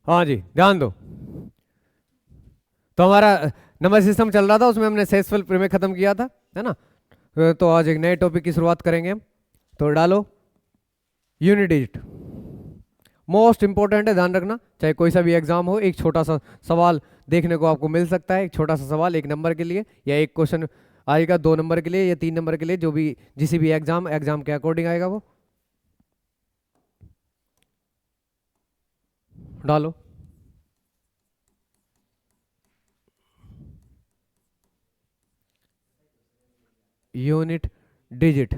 हाँ जी, ध्यान दो। तो हमारा नंबर सिस्टम चल रहा था, उसमें हमने सेक्सुअल प्रीमियर खत्म किया था, है ना। तो आज एक नए टॉपिक की शुरुआत करेंगे हम। तो डालो यूनिट डिजिट, मोस्ट इंपॉर्टेंट है, ध्यान रखना। चाहे कोई सा भी एग्जाम हो, एक छोटा सा सवाल देखने को आपको मिल सकता है। एक छोटा सा सवाल 1 नंबर के लिए, या एक क्वेश्चन आएगा 2 नंबर के लिए या 3 नंबर के लिए, जो भी जिस भी एग्जाम के अकॉर्डिंग आएगा वो। डालो यूनिट डिजिट,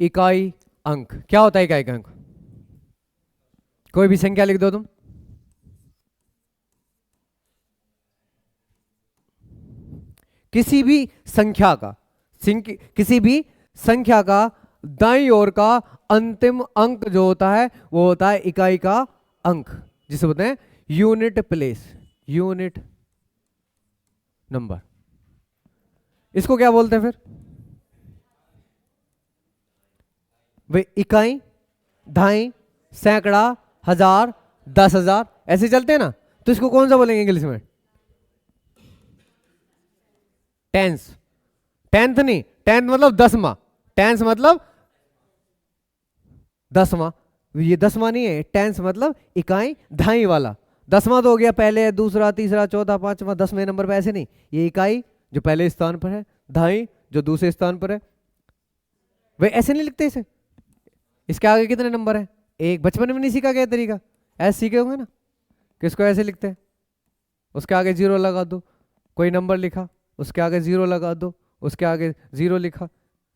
इकाई अंक। क्या होता है इकाई का अंक? कोई भी संख्या लिख दो तुम। किसी भी संख्या का, किसी भी संख्या का दाईं ओर का अंतिम अंक जो होता है वो होता है इकाई का अंक, जिसे बोलते हैं यूनिट प्लेस, यूनिट नंबर। इसको क्या बोलते हैं फिर? वे इकाई, ढाई, सैकड़ा, हजार, 10,000 ऐसे चलते हैं ना। तो इसको कौन सा बोलेंगे इंग्लिश में? टेंस। टेंथ नहीं, टेंथ मतलब 10वां, टेंस मतलब 10वां। ये 10वां नहीं है, टेंस मतलब इकाई ढाई वाला। 10वां तो हो गया पहले, दूसरा, तीसरा, चौथा, पांचवा, 10वें नंबर पे ऐसे नहीं। ये इकाई जो पहले स्थान पर है, ढाई जो दूसरे स्थान पर है। वे ऐसे नहीं लिखते इसे। इसके आगे कितने नंबर है? एक। बचपन में नहीं सीखा गया तरीका? ऐसे सीखे होंगे ना, किसको ऐसे लिखते हैं। उसके आगे 0 लगा दो, कोई नंबर लिखा, उसके आगे 0 लगा दो, उसके आगे 0 लिखा,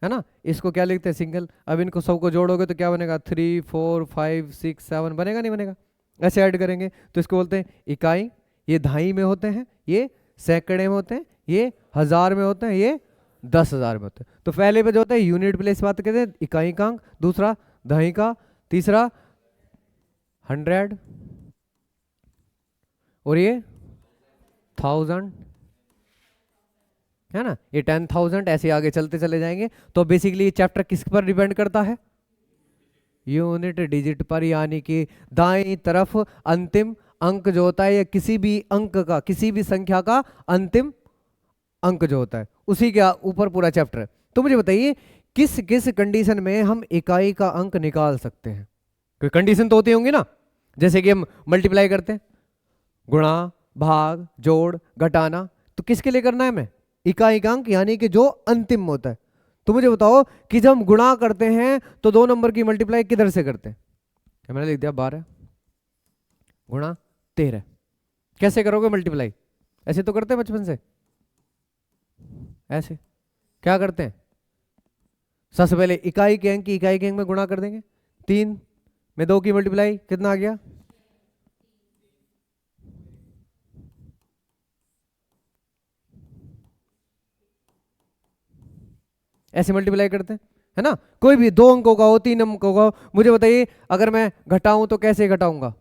है ना। इसको क्या लिखते हैं? सिंगल। अब इनको सबको जोड़ोगे तो क्या बनेगा? 3, 4, 5, 6, 7 बनेगा, नहीं बनेगा? ऐसे ऐड करेंगे तो इसको बोलते हैं इकाई। ये ढाई में होते हैं, ये सैकड़े में होते हैं, ये हजार में होते हैं, ये 10,000 में होते हैं। तो पहले पे जो होता है यूनिट प्लेस बात कहते हैं, इकाई का अंक। दूसरा दही का, तीसरा 100, और ये 1000, है ना। ये 10,000 ऐसे आगे चलते चले जाएंगे। तो बेसिकली ये चैप्टर किस पर डिपेंड करता है? यूनिट डिजिट पर, यानी कि दाईं तरफ अंतिम अंक जो होता है, या किसी भी अंक का, किसी भी संख्या का अंतिम अंक जो होता है, उसी के ऊपर पूरा चैप्टर है। तो मुझे बताइए किस किस कंडीशन में हम इकाई का अंक निकाल सकते हैं? कोई कंडीशन तो होती होंगी ना। जैसे कि हम मल्टीप्लाई करते हैं, गुणा, भाग, जोड़, घटाना। तो किसके लिए करना है हमें? इकाई का अंक, यानी कि जो अंतिम होता है। तो मुझे बताओ कि जब हम गुणा करते हैं तो 2 नंबर की मल्टीप्लाई किधर से करते हैं? मैंने लिख दिया 12 गुणा 13। कैसे करोगे मल्टीप्लाई? ऐसे तो करते हैं बचपन से। ऐसे क्या करते हैं? सबसे पहले इकाई के अंक की इकाई के अंक में गुणा कर देंगे। 3 में 2 की मल्टीप्लाई कितना आ गया? ऐसे मल्टीप्लाई करते हैं, है ना। कोई भी 2 अंकों का हो, 3 अंकों का हो। मुझे बताइए अगर मैं घटाऊं तो कैसे घटाऊंगा?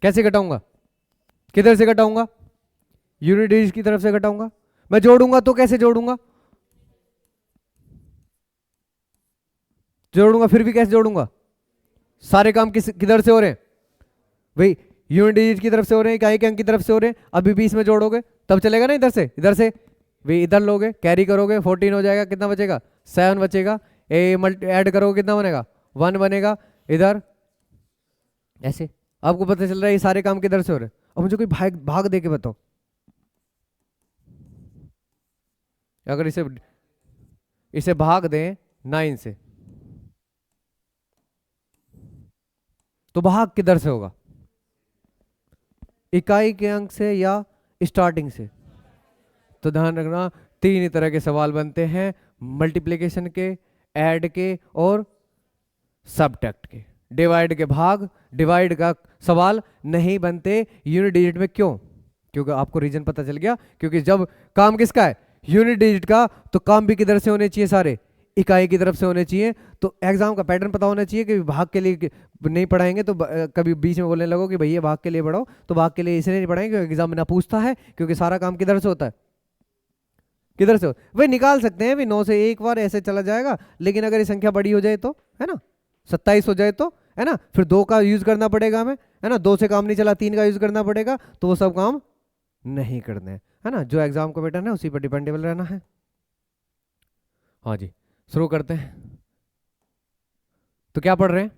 कैसे घटाऊंगा? किधर से घटाऊंगा? यूनिट डिजिट की तरफ से घटाऊंगा। मैं जोड़ूंगा तो कैसे जोड़ूंगा? जोड़ूंगा फिर भी कैसे जोड़ूंगा? सारे काम किधर से हो रहे हैं भाई? यूनिट डिजिट की तरफ से हो रहे हैं, इकाई के अंक की तरफ से हो रहे हैं। अभी 20 में जोड़ोगे तब चलेगा ना। इधर से, इधर से भाई इधर लोगे, कैरी करोगे, 14 हो जाएगा। कितना बचेगा? 7 बचेगा। ऐड करोगे कितना बनेगा? 1 बनेगा। इधर ऐसे आपको पता चल रहा है ये सारे काम किधर से हो रहे हैं। अब मुझे कोई भाग भाग दे के बताओ, अगर इसे इसे भाग दें 9 से तो भाग किधर से होगा? इकाई के अंक से या स्टार्टिंग से? तो ध्यान रखना 3 ही तरह के सवाल बनते हैं, मल्टीप्लिकेशन के, ऐड के और सबट्रैक्ट के। डिवाइड के भाग, डिवाइड का सवाल नहीं बनते यूनिट डिजिट में। क्यों? क्योंकि आपको रीजन पता चल गया। क्योंकि जब काम किसका है? यूनिट डिजिट का, तो काम भी किधर से होने चाहिए? सारे इकाई की तरफ से होने चाहिए। तो एग्जाम का पैटर्न पता होना चाहिए कि भाग के लिए नहीं पढ़ाएंगे तो कभी बीच में बोलने लगो कि भैया भाग के लिए पढ़ाओ, तो भाग के लिए इसलिए नहीं पढ़ाएंगे क्योंकि एग्जाम में ना पूछता है, क्योंकि सारा काम किधर से होता है? किधर से वही निकाल सकते हैं, भी 9 से एक बार ऐसे चला जाएगा, लेकिन अगर ये संख्या बड़ी हो जाए तो, है ना, 27 हो जाए तो, है ना, फिर 2 का यूज करना पड़ेगा हमें, है ना, 2 से काम नहीं चला, 3 का यूज करना पड़ेगा, तो वो सब काम नहीं करने हैं, है ना। जो एग्जाम का पैटर्न है उसी पर डिपेंडेबल रहना है। हाँ जी, शुरू करते हैं। तो क्या पढ़ रहे हैं?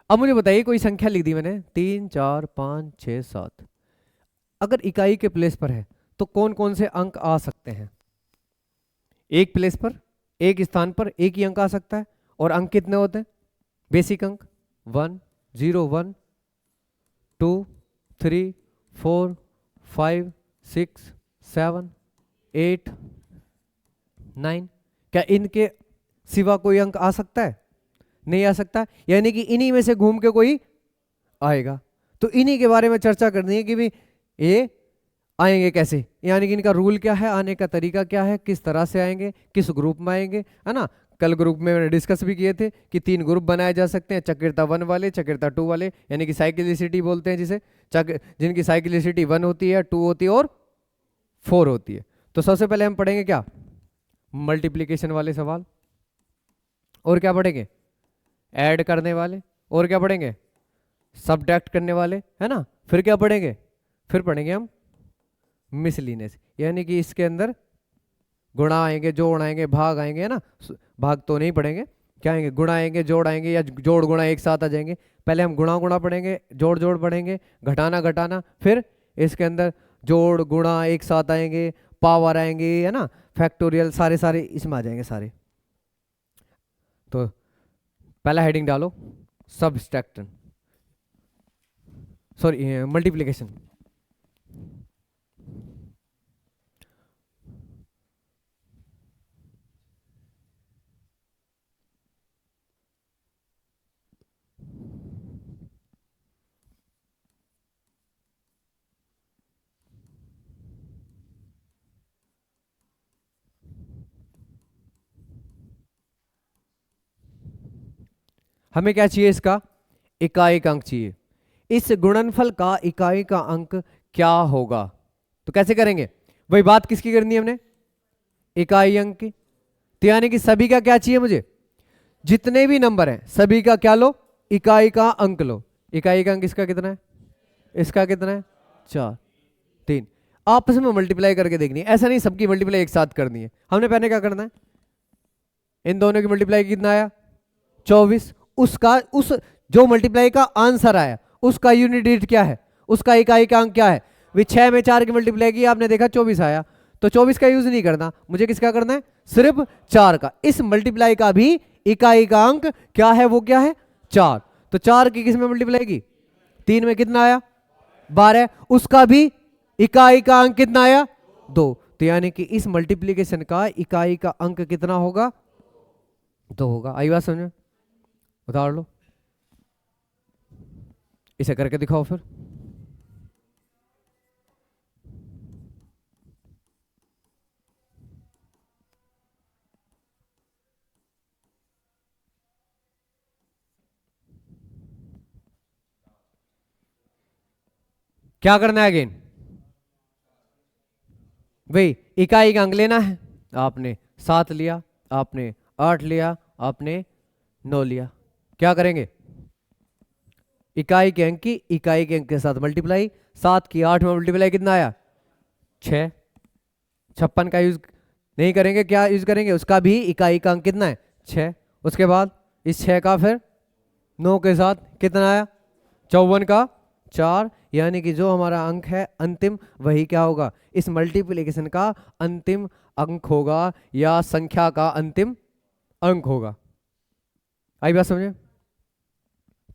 अब मुझे बताइए, कोई संख्या लिख दी मैंने 3 4 5 6 7, अगर इकाई के प्लेस पर है तो कौन कौन से अंक आ सकते हैं? एक प्लेस पर, एक स्थान पर एक ही अंक आ सकता है। और अंक कितने होते हैं? बेसिक अंक 1 0 1 2 3 4 5 6 7 8 9। क्या इनके सिवा कोई अंक आ सकता है? नहीं आ सकता, यानी कि इन्हीं में से घूम के कोई आएगा। तो इन्हीं के बारे में चर्चा करनी है कि भी ये आएंगे कैसे, यानी कि इनका रूल क्या है, आने का तरीका क्या है, किस तरह से आएंगे, किस ग्रुप में आएंगे, है ना। कल ग्रुप में मैंने डिस्कस भी किए थे कि 3 ग्रुप बनाए जा सकते हैं, चक्रिता 1 वाले, चक्रिता 2 वाले, यानी कि साइक्लिसिटी बोलते हैं जिसे, जिनकी साइक्लिसिटी 1 होती है, 2 होती है और 4 होती है। तो सबसे पहले हम पढ़ेंगे क्या? मल्टीप्लीकेशन वाले सवाल। और क्या पढ़ेंगे? ऐड करने वाले। और क्या पढ़ेंगे? सब्ट्रैक्ट करने वाले, है ना। फिर क्या पढ़ेंगे? फिर पढ़ेंगे हम मिसलिनियस, यानी कि इसके अंदर गुणा आएंगे, जोड़ आएंगे, भाग आएंगे, है ना। भाग तो नहीं पढ़ेंगे, क्या आएंगे? गुणा आएंगे, जोड़ आएंगे, या जोड़ गुणा एक साथ आ जाएंगे। पहले हम गुणा गुणा पढ़ेंगे, जोड़ जोड़ पढ़ेंगे, घटाना घटाना, फिर इसके अंदर जोड़ गुणा एक साथ आएंगे, पावर आएंगे, है ना, फैक्टोरियल, सारे सारे इसमें आ जाएंगे सारे। तो पहला हेडिंग डालो सब्ट्रैक्शन, सॉरी मल्टीप्लिकेशन। हमें क्या चाहिए? इसका इकाई का अंक चाहिए। इस गुणनफल का इकाई का अंक क्या होगा? तो कैसे करेंगे? वही बात किसकी करनी है हमने? इकाई अंक की। तो यानी कि सभी का क्या चाहिए मुझे? जितने भी नंबर हैं सभी का क्या लो? इकाई का अंक लो। इकाई का अंक इसका कितना है? इसका कितना है? 4 3। आपस में मल्टीप्लाई करके देखनी है, ऐसा नहीं सबकी मल्टीप्लाई एक साथ करनी है। हमने पहले क्या करना है? इन दोनों की मल्टीप्लाई कितना आया? 24। उसका उस जो मल्टीप्लाई का आंसर आया उसका यूनिट डिजिट क्या है? उसका इकाई का अंक क्या है? वे 6 में 4 की मल्टीप्लाई की, आपने देखा 24 आया, तो 24 का यूज नहीं करना, मुझे किसका करना है? सिर्फ 4 का। इस मल्टीप्लाई का भी इकाई का अंक क्या है? वो क्या है? 4। तो 4 की किस में मल्टीप्लाई की? 3 में कितना आया? 12। उसका भी इकाई का अंक कितना आया? 2। तो यानी कि इस मल्टीप्लीकेशन का इकाई का अंक कितना होगा? 2 होगा। आई बात समझ? उतार लो, इसे करके दिखाओ फिर। क्या करना है अगेन? भाई इकाई का अंक लेना है। आपने 7 लिया, आपने 8 लिया, आपने 9 लिया। क्या करेंगे? इकाई के अंक की इकाई के अंक के साथ मल्टीप्लाई। 7 की 8 में मल्टीप्लाई कितना आया? 6। 56 का यूज नहीं करेंगे, क्या यूज करेंगे? उसका भी इकाई का अंक कितना है? 6। उसके बाद इस 6 का फिर 9 के साथ कितना आया? 54 का 4। यानी कि जो हमारा अंक है अंतिम, वही क्या होगा? इस मल्टीप्लिकेशन का अंतिम अंक होगा, या संख्या का अंतिम अंक होगा। आई बात समझे?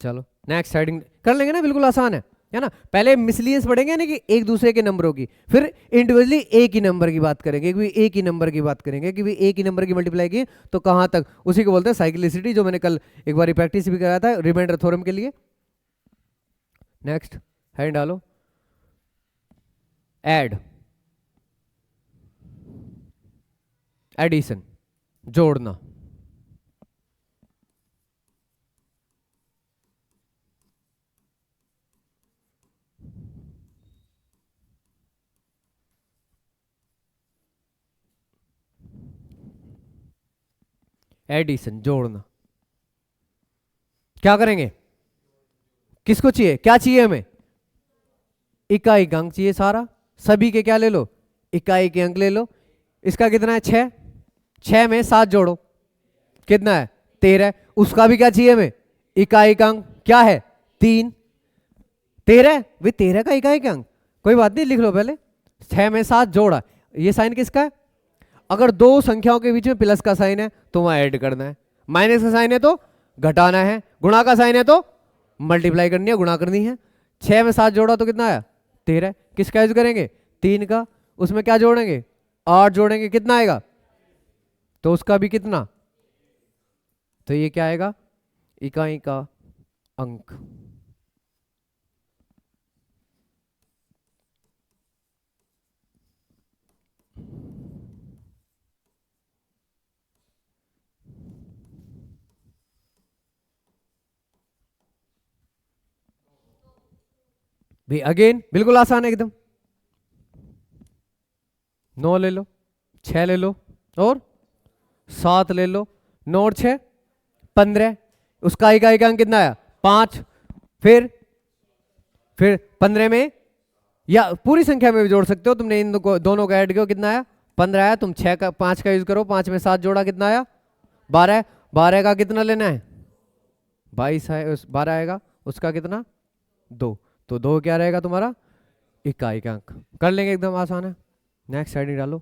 चलो नेक्स्ट हेडिंग कर लेंगे ना, बिल्कुल आसान है ना। पहले मिसलियंस पढ़ेंगे, यानी कि एक दूसरे के नंबरों की, फिर इंडिविजुअली एक ही नंबर की बात करेंगे, कि एक ही नंबर की बात करेंगे, कि एक ही नंबर की मल्टीप्लाई की तो कहां तक, उसी को बोलते हैं साइक्लिसिटी, जो मैंने कल एक बार प्रैक्टिस भी कराया था रिमाइंडर थ्योरम के लिए। नेक्स्ट हेडिंग डालो ऐड, एडिशन, जोड़ना। एडिशन, जोड़ना। क्या करेंगे, किसको चाहिए, क्या चाहिए हमें, इकाई का अंक चाहिए सारा, सभी के क्या ले लो, इकाई के अंक ले लो। इसका कितना है 6, 6 में 7 जोड़ो, कितना है 13। उसका भी क्या चाहिए हमें, इकाई का अंक क्या है 3, 13 भाई, 13 का इकाई का अंक, कोई बात नहीं लिख लो पहले। 6 में 7 जोड़ा, ये साइन किसका है, अगर दो संख्याओं के बीच में प्लस का साइन है तो वहां ऐड करना है, माइनस का साइन है तो घटाना है, गुणा का साइन है तो मल्टीप्लाई करनी है, गुणा करनी है। 6 में 7 जोड़ा तो कितना आया 13, किसका यूज करेंगे 3 का, उसमें क्या जोड़ेंगे 8 जोड़ेंगे, कितना आएगा, तो उसका भी कितना, तो ये क्या आएगा इकाई का अंक। भाई अगेन बिल्कुल आसान है एकदम, 9 ले लो, 6 ले लो और 7 ले लो, 9 और 6 15, उसका इकाई का अंक कितना आया 5, फिर 15 में या पूरी संख्या में भी जोड़ सकते हो, तुमने इन दोनों का ऐड किया कितना आया 15 आया, तुम 6 का 5 का यूज करो, 5 में 7 जोड़ा कितना आया 12, 12 का कितना लेना है 22 है, 12 आएगा, उसका कितना 2, तो 2 क्या रहेगा तुम्हारा इकाई का अंक। कर लेंगे एकदम आसान है। नेक्स्ट साइड डालो,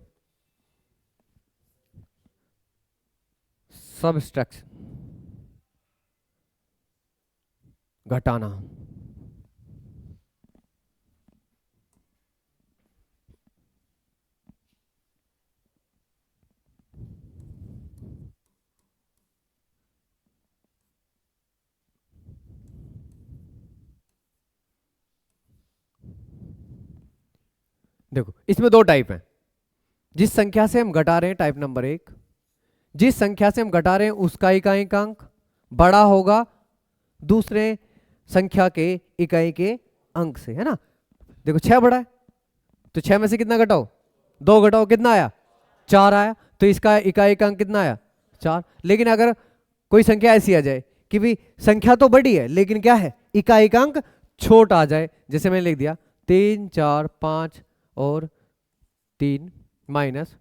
सबट्रैक्शन, घटाना। देखो इसमें दो टाइप हैं, जिस संख्या से हम घटा रहे हैं टाइप नंबर 1, जिस संख्या से हम घटा रहे हैं उसका इकाई का अंक बड़ा होगा दूसरे संख्या के इकाई के अंक से, है ना। देखो 6 बड़ा है तो 6 में से कितना घटाओ 2 घटाओ, कितना आया 4 आया, तो इसका इकाई का अंक कितना आया 4। लेकिन अगर कोई संख्या ऐसी आ जाए कि भी संख्या तो बड़ी है लेकिन क्या है इकाई का अंक छोटा आ जाए, जैसे मैंने लिख दिया 3 4 5 और 3 माइनस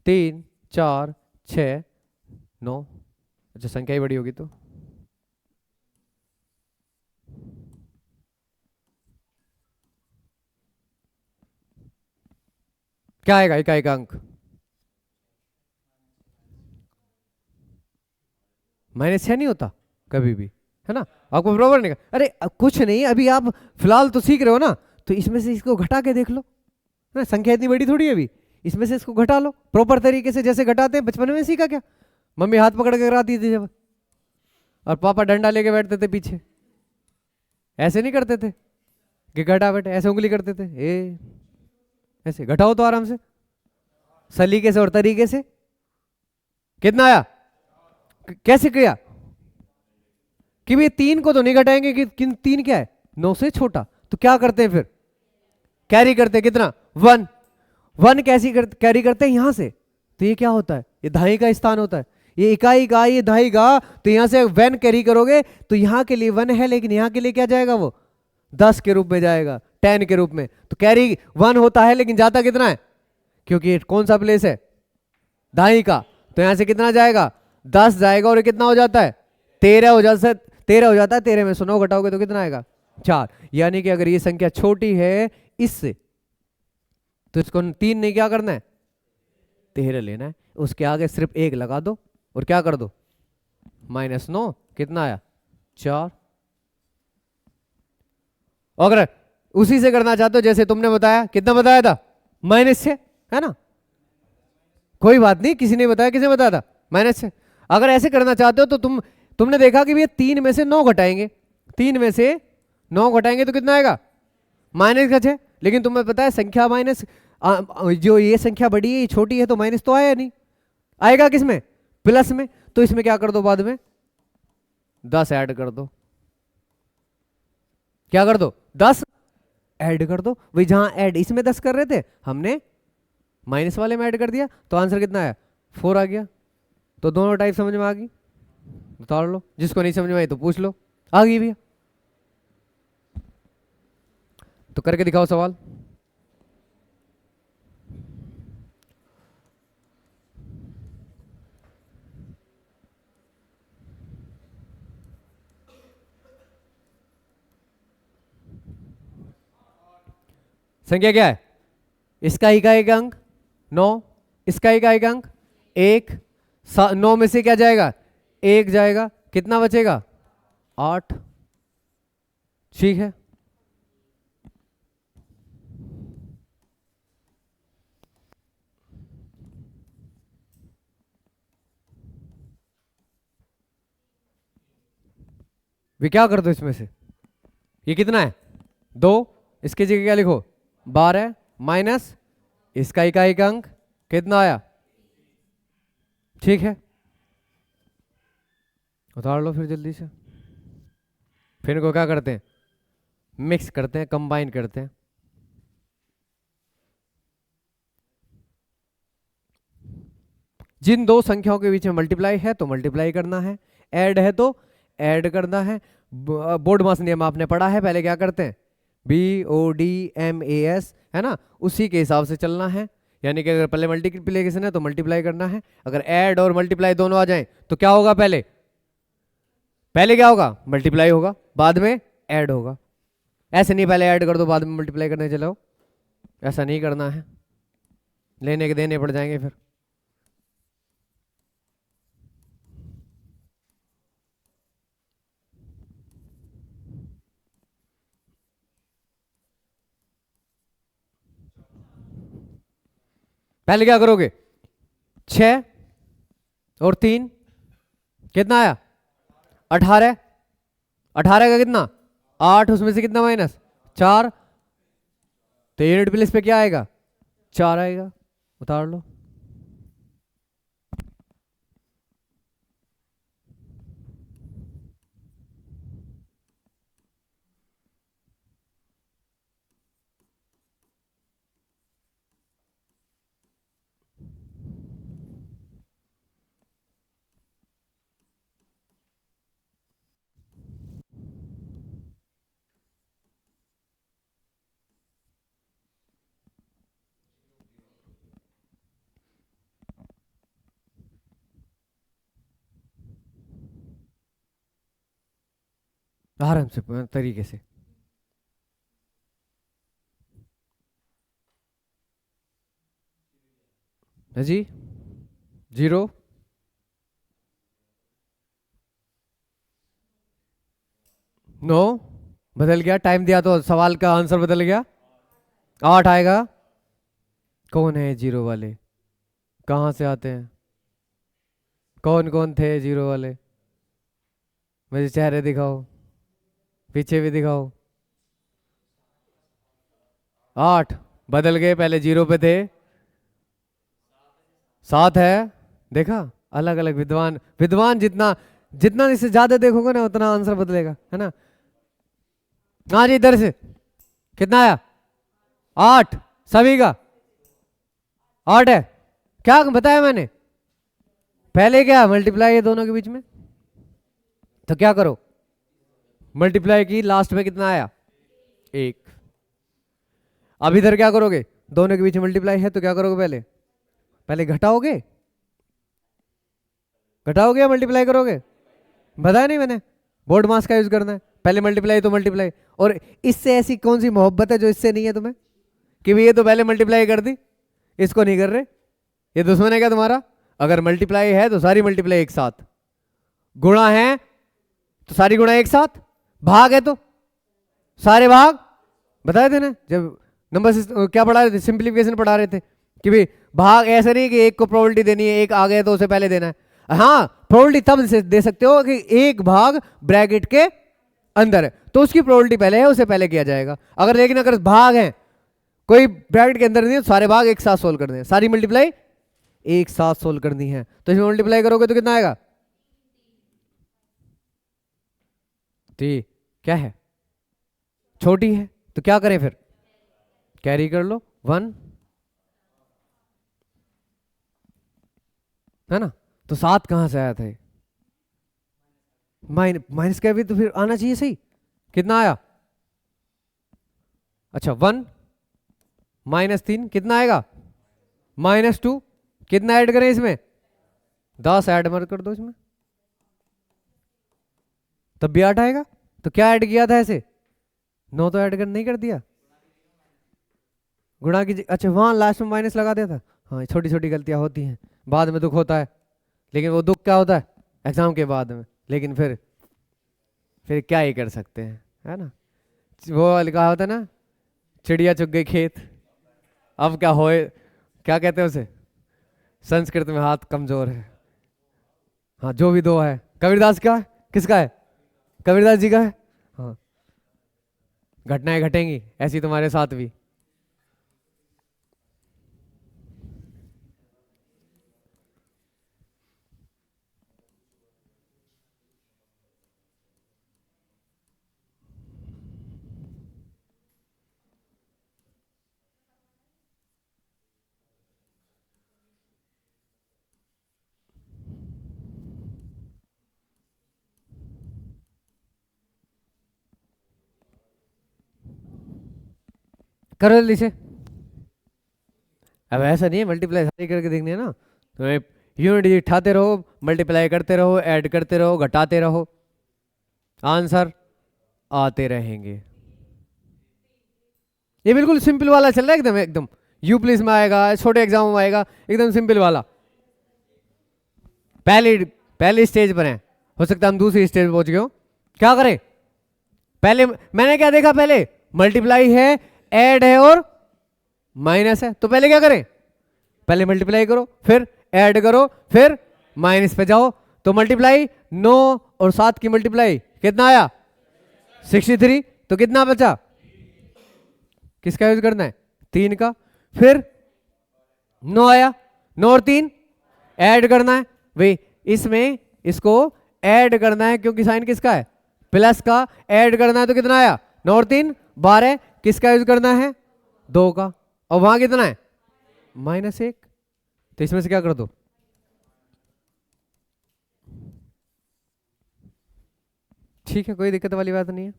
3 4 6 9, अच्छा संख्या ही बड़ी होगी तो क्या आएगा इकाई का अंक -6 नहीं होता कभी भी, है ना। आपको बराबर नहीं, अरे कुछ नहीं, अभी आप फिलहाल तो सीख रहे हो ना, तो इसमें से इसको घटा के देख लो ना, संख्या इतनी बड़ी थोड़ी है अभी, इसमें से इसको घटा लो प्रॉपर तरीके से, जैसे घटाते हैं बचपन में सीखा क्या, मम्मी हाथ पकड़ के कराती थी जब, और पापा डंडा लेके बैठते थे पीछे, ऐसे नहीं करते थे कि घटा बेटे, ऐसे उंगली करते थे ए, ऐसे घटाओ तो आराम से सलीके से और तरीके से, कितना आया कैसे किया कि भाई 3 को तो नहीं घटाएंगे कि 3 क्या है 9 से छोटा, तो क्या करते हैं फिर कैरी करते हैं कितना 1, 1 कैसी कैरी करते हैं यहां से, तो ये क्या होता है ये दहाई का स्थान होता है, ये इकाई का ये दहाई का, तो यहां से 1 कैरी करोगे तो यहां के लिए 1 है लेकिन यहां के लिए क्या जाएगा वो 10 के रूप में जाएगा 10 के रूप में, तो कैरी 1 होता है लेकिन जाता कितना है, क्योंकि कौन सा प्लेस है दहाई का, तो यहां से कितना जाएगा 10 जाएगा और ये कितना हो जाता है 13 हो जाता है, 13 हो जाता है, 13 में से 9 घटाओगे तो कितना आएगा 4, यानी कि अगर ये संख्या छोटी है इससे तो इसको 3 नहीं क्या करना है 13 लेना है, उसके आगे सिर्फ 1 लगा दो और क्या कर दो -9, कितना आया 4। अगर उसी से करना चाहते हो जैसे तुमने बताया, कितना बताया था -6, है ना, कोई बात नहीं, किसी ने बताया, किसने बताया था -6। अगर ऐसे करना चाहते हो तो तुमने देखा कि भैया 3 में से 9 घटाएंगे, 3 में से 9 घटाएंगे तो कितना आएगा -6, लेकिन तुम्हें पता है संख्या माइनस जो ये संख्या बड़ी है ये छोटी है तो माइनस तो आया नहीं, आएगा किसमें प्लस में, तो इसमें क्या कर दो बाद में 10 ऐड कर दो, क्या कर दो 10 ऐड कर दो, वही जहां ऐड इसमें 10 कर रहे थे हमने माइनस वाले में ऐड कर दिया, तो आंसर कितना आया 4 आ गया। तो दोनों टाइप समझ में आ गई, उतार लो, जिसको नहीं समझ में आई तो पूछ लो। आ गई भैया, तो करके दिखाओ सवाल। संख्या क्या है? इसका इकाई का अंक 9, इसका इकाई का अंक 1, 9 में से क्या जाएगा? 1 जाएगा, कितना बचेगा? 8। ठीक है, वे क्या कर दो इसमें से, ये कितना है? 2, इसकी जगह क्या लिखो? 12 माइनस इसका इकाई का अंक कितना आया? ठीक है, उतार लो फिर जल्दी से। फिर इनको क्या करते हैं? मिक्स करते हैं, कंबाइन करते हैं। जिन दो संख्याओं के बीच में मल्टीप्लाई है तो मल्टीप्लाई करना है, ऐड है तो ऐड करना है। बोर्ड मास नियम आपने पढ़ा है, पहले क्या करते हैं? BODMAS, है ना, उसी के हिसाब से चलना है। यानी कि अगर पहले मल्टीप्लिकेशन है तो मल्टीप्लाई करना है, अगर ऐड और मल्टीप्लाई दोनों आ जाएं तो क्या होगा? पहले पहले क्या होगा? मल्टीप्लाई होगा, बाद में ऐड होगा। ऐसे नहीं पहले ऐड कर दो बाद में मल्टीप्लाई करने चलो, ऐसा नहीं करना है, लेने के देने पड़ जाएंगे फिर। पहले क्या करोगे? 6 और 3 कितना आया? 18। 18 का कितना? 8, उसमें से कितना माइनस? 4। तो यूनिट प्लेस पे क्या आएगा? 4 आएगा, उतार लो। आराम से तरीके से। है जी, 0, नो, बदल गया, टाइम दिया तो सवाल का आंसर बदल गया। 8 आएगा। कौन है 0 वाले? कहाँ से आते हैं? कौन कौन थे 0 वाले? मुझे चेहरे दिखाओ, पीछे भी दिखाओ। 8 बदल गए, पहले 0 पे थे, 7 है। देखा, अलग अलग विद्वान, विद्वान जितना जितना इससे ज्यादा देखोगे ना उतना आंसर बदलेगा, है ना। हाँ जी, इधर से कितना आया? 8, सभी का 8 है। क्या बताया मैंने? पहले क्या मल्टीप्लाई है दोनों के बीच में, तो क्या करो? मल्टीप्लाई की, लास्ट में कितना आया? 1। अब इधर क्या करोगे? दोनों के बीच में मल्टीप्लाई है तो क्या करोगे? पहले पहले घटाओगे, घटाओगे या मल्टीप्लाई करोगे? बताया नहीं मैंने, बोर्ड मास का यूज करना है, पहले मल्टीप्लाई तो मल्टीप्लाई। और इससे ऐसी कौन सी मोहब्बत है जो इससे नहीं है तुम्हें, कि भाई ये तो पहले मल्टीप्लाई कर दी, इसको नहीं कर रहे, ये दुश्मन है क्या तुम्हारा? अगर मल्टीप्लाई है तो सारी मल्टीप्लाई एक साथ, गुणा है तो सारी गुणा एक साथ, भाग है तो सारे भाग। बताए थे ना जब नंबर क्या पढ़ा रहे थे, सिंप्लीफिकेशन पढ़ा रहे थे, कि भाई भाग ऐसा नहीं कि एक को प्रोबेबिलिटी देनी है, एक आ गया तो उसे पहले देना है। हाँ, प्रोबेबिलिटी तब से दे सकते हो कि एक भाग ब्रैकेट के अंदर है तो उसकी प्रोबेबिलिटी पहले है, उसे पहले किया जाएगा। अगर लेकिन अगर भाग है कोई ब्रैकेट के अंदर नहीं है तो सारे भाग एक साथ सोल्व करने हैं, सारी मल्टीप्लाई एक साथ सोल्व करनी है, तो इसमें मल्टीप्लाई करोगे तो कितना आएगा? तो क्या है? छोटी है, तो क्या करें फिर? कैरी कर लो 1, है ना। तो 7 कहाँ से आया था ये? माइनस का भी तो फिर आना चाहिए सही। कितना आया? अच्छा 1 -3 कितना आएगा? -2। कितना ऐड करें इसमें? 10 ऐड मत कर दो इसमें, तब भी 8 आएगा। तो क्या ऐड किया था ऐसे? 9 तो ऐड कर नहीं कर दिया, गुणा की। अच्छा वहां लास्ट में माइनस लगा दिया था। हाँ छोटी छोटी गलतियां होती हैं, बाद में दुख होता है, लेकिन वो दुख क्या होता है? एग्जाम के बाद में। लेकिन फिर क्या ही कर सकते हैं, है ना। वो लिखा होता है ना, चिड़िया चुग गई खेत, अब क्या होए, क्या कहते हैं उसे, संस्कृत में हाथ कमजोर है। हाँ जो भी दो है, कबीरदास का है, किसका है? कबीरदास जी का है। हाँ घटनाएं घटेंगी ऐसी तुम्हारे साथ भी। करो जल्दी से। अब ऐसा नहीं है मल्टीप्लाई सारी करके देखनी है ना, तो यूनिट डिजिट उठाते रहो, मल्टीप्लाई करते रहो, ऐड करते रहो, घटाते रहो, आंसर आते रहेंगे। ये बिल्कुल सिंपल वाला चल रहा है, एकदम एकदम यूप्लिस में आएगा, छोटे एग्जाम में आएगा, एकदम सिंपल वाला। पहली पहली स्टेज पर है, हो सकता है हम दूसरी स्टेज पे पहुंच गए हो। क्या करें? पहले मैंने क्या देखा, पहले मल्टीप्लाई है, ऐड है और माइनस है, तो पहले क्या करें? पहले मल्टीप्लाई करो, फिर ऐड करो, फिर माइनस पे जाओ। तो मल्टीप्लाई 9 और 7 की मल्टीप्लाई कितना आया? 63। तो कितना बचा? किसका यूज करना है? 3 का। फिर 9 आया, 9 और 3 ऐड करना है भाई, इसमें इसको ऐड करना है क्योंकि साइन किसका है? प्लस का। ऐड करना है तो कितना आया? 9 और 3 12। किसका यूज करना है? 2 का। और वहां कितना है? -1। तो इसमें से क्या कर दो? ठीक है, कोई दिक्कत वाली बात नहीं है।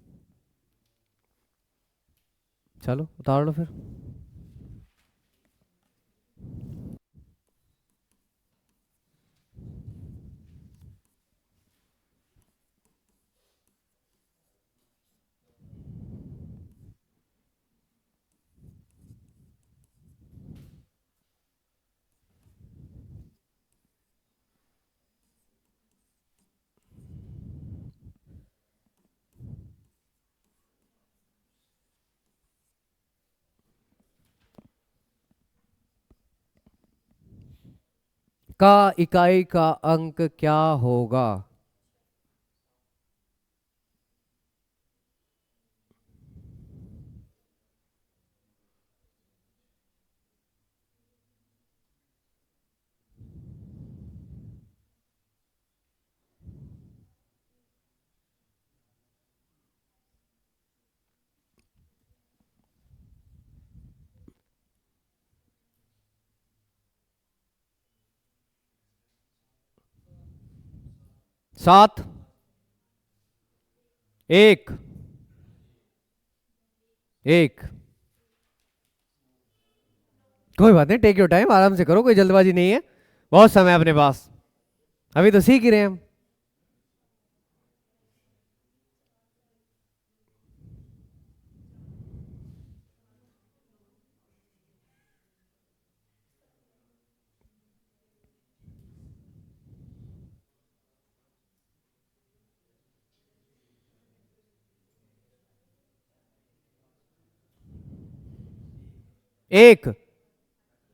चलो उतार लो फिर। का इकाई का अंक क्या होगा? सात। 1 1। कोई बात नहीं, टेक योर टाइम, आराम से करो, कोई जल्दबाजी नहीं है, बहुत समय अपने पास, अभी तो सीख ही रहे हैं हम। एक,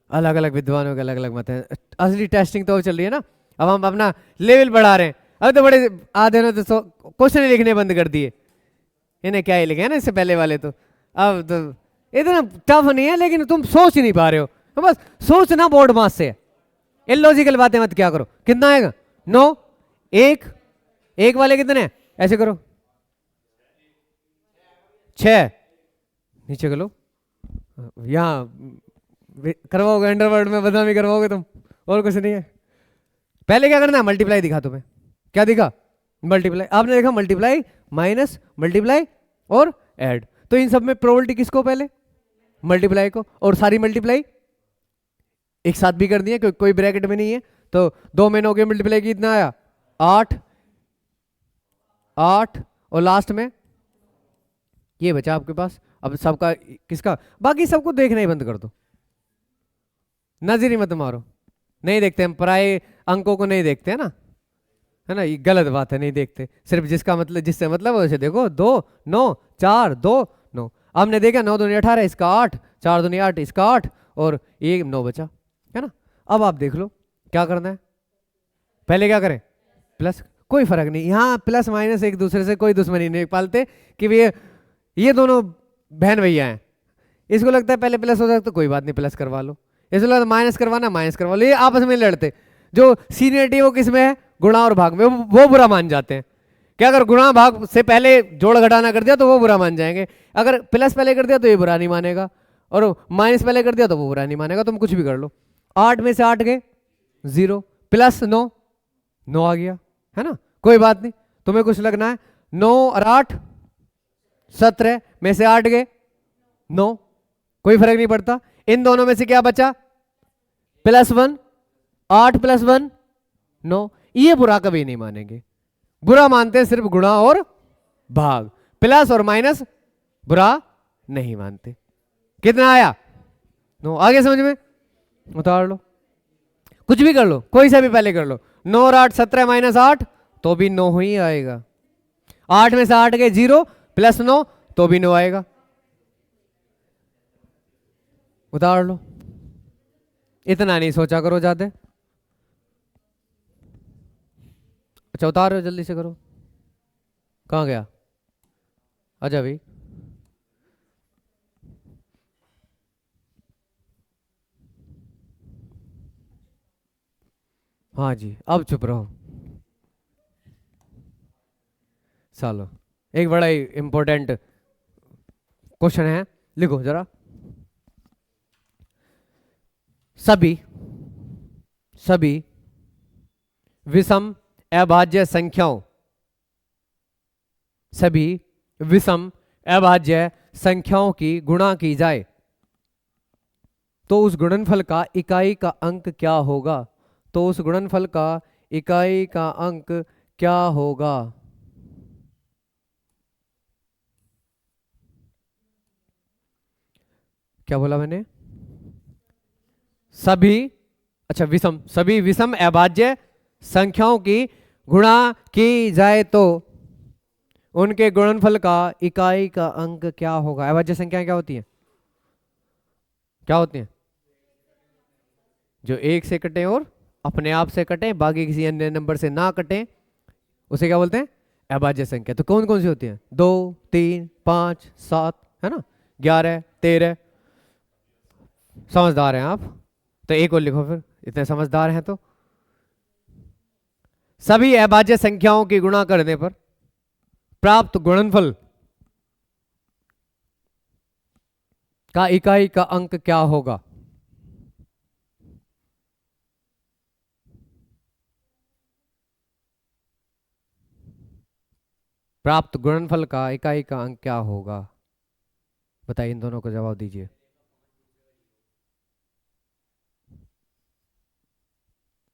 अलग अलग विद्वानों के अलग अलग मत हैं, असली टेस्टिंग तो चल रही है ना, अब हम अपना लेवल बढ़ा रहे हैं। अब तो बड़े आधे ने तो क्वेश्चन लिखने बंद कर दिए, इन्हें क्या ही लिखे हैं ना इससे पहले वाले तो। अब तो इतना टफ नहीं है, लेकिन तुम सोच नहीं पा रहे हो, तो बस सोचना बोर्ड मास से है, इलॉजिकल बातें मत क्या करो। कितना आएगा? 9। 1 1 वाले कितने हैं? ऐसे करो, 6 नीचे करो, यहाँ करवाओगे अंडरवर्ल्ड में बदनामी करवाओगे तुम, और कुछ नहीं है। पहले क्या करना है, मल्टीप्लाई दिखा तुम्हें, क्या दिखा, मल्टीप्लाई। आपने देखा मल्टीप्लाई, माइनस, मल्टीप्लाई और ऐड, तो इन सब में प्रोबेबिलिटी किसको, पहले मल्टीप्लाई को, और सारी मल्टीप्लाई एक साथ भी कर दी है क्योंकि कोई ब्रैकेट में नहीं है। तो 2 में 9 के मल्टीप्लाई कितना आया, 8, 8 और लास्ट में ये बचा आपके पास। अब सबका किसका, बाकी सबको देखना ही बंद कर दो, नजर ही मत मारो, नहीं देखते हम पराये अंकों को, नहीं देखते है ना, है ना, ये गलत बात है, नहीं देखते, सिर्फ जिसका मतलब, जिससे मतलब वैसे देखो। 2 9 4 2 9, हमने देखा 9 दूनी 18, इसका 8, 4 दूनी 8, इसका 8 और ये 9 बचा, है ना। अब आप देख लो क्या करना है, पहले क्या करें, प्लस, कोई फर्क नहीं, यहाँ प्लस माइनस एक दूसरे से कोई दुश्मनी नहीं पालते कि ये दोनों बहन भैया हैं, इसको लगता है पहले प्लस हो जाए तो कोई बात नहीं प्लस करवा लो, इसको लगता है माइनस करवाना माइनस करवा लो, ये आपस में लड़ते। जो सीनियरिटी वो किस में है, गुणा और भाग में, वो बुरा मान जाते हैं कि अगर गुणा भाग से पहले जोड़ घटाना कर दिया तो वो बुरा मान जाएंगे, अगर प्लस पहले कर दिया तो ये बुरा नहीं मानेगा, और माइनस पहले कर दिया तो वो बुरा नहीं मानेगा। तुम कुछ भी कर लो, 8 में से 8 गए 0, प्लस 9 9 आ गया, है ना, कोई बात नहीं, तुम्हें कुछ लगना है, 9 और 8 17 में से 8 गए 9, कोई फर्क नहीं पड़ता। इन दोनों में से क्या बचा, +1, 8 + 1 9, ये बुरा कभी नहीं मानेंगे, बुरा मानते हैं सिर्फ गुणा और भाग, प्लस और माइनस बुरा नहीं मानते। कितना आया, 9, आगे समझ में, उतार लो, कुछ भी कर लो, कोई सा भी पहले कर लो, 9 और 8 17 - 8 तो भी 9 ही आएगा, 8 में से 8 गए 0, प्लस 9 तो भी 9 आएगा, उतार लो, इतना नहीं सोचा करो ज्यादा। अच्छा उतार रहे हो, जल्दी से करो, कहाँ गया, अच्छा भाई, हाँ जी, अब चुप रहो सालो। एक बड़ा ही इंपॉर्टेंट क्वेश्चन है, लिखो जरा, सभी विषम अभाज्य संख्याओं, सभी विषम अभाज्य संख्याओं की गुणा की जाए तो उस गुणनफल का इकाई का अंक क्या होगा, तो उस गुणनफल का इकाई का अंक क्या होगा। क्या बोला मैंने, सभी, अच्छा विषम, सभी विषम अभाज्य संख्याओं की गुणा की जाए तो उनके गुणनफल का इकाई का अंक क्या होगा। अभाज्य संख्याएं क्या होती हैं, क्या होती हैं, जो एक से कटे और अपने आप से कटे, बाकी किसी अन्य नंबर से ना कटे, उसे क्या बोलते हैं, अभाज्य संख्या। तो कौन कौन सी होती हैं, 2 3 5 7, है ना, 11 13, समझदार हैं आप, तो एक और लिखो फिर, इतने समझदार हैं तो। सभी अभाज्य संख्याओं की गुणा करने पर प्राप्त गुणनफल का इकाई का अंक क्या होगा। प्राप्त गुणनफल का इकाई का अंक क्या होगा, बताइए, इन दोनों को जवाब दीजिए।